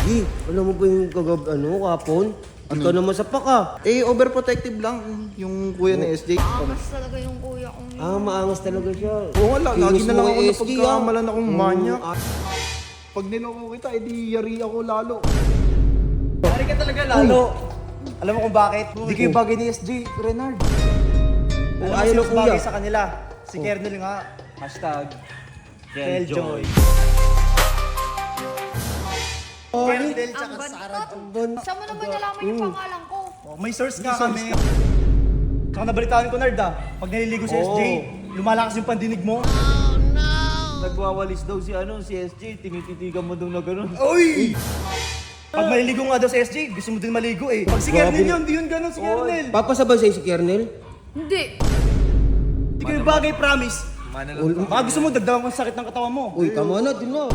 SG, alam mo ba yung kapon? Ikaw naman sa paka. Overprotective lang yung kuya ni SJ. Angas talaga yung kuya ko. Maangas talaga siya. Oo nga, lagi na lang ako Kinis mo kay SG, napagkamalan akong manyak. ah. Pag niloko kita, edi yari ako lalo. Pare ka talaga lalo. Alam mo kung bakit? Hindi kayo bagay ni SJ, Renard. Alam mo ayaw sino ng kuya. bagay sa kanila? Si Kernel nga. Hashtag Keljoy. Kernel tsaka Ang Sarah. bantot. Saan mo naman nalaman yung pangalan ko? Oh, may source nga kami. Saka nabalitaan ko, Nard pag naliligo si SJ, lumalakas yung pandinig mo. Nagwawalis daw si SJ, tinititigan mo daw na gano'n. Uy! Pag maliligo nga daw si SJ, gusto mo din maligo eh. Pag si Kernel yun, di yun ganun si Kernel. Papasabay sa'yo si Kernel? Hindi. Hindi kayo bagay, promise. Baka gusto mo dagdagan ko ang sakit ng katawan mo. Uy, tama na, din na.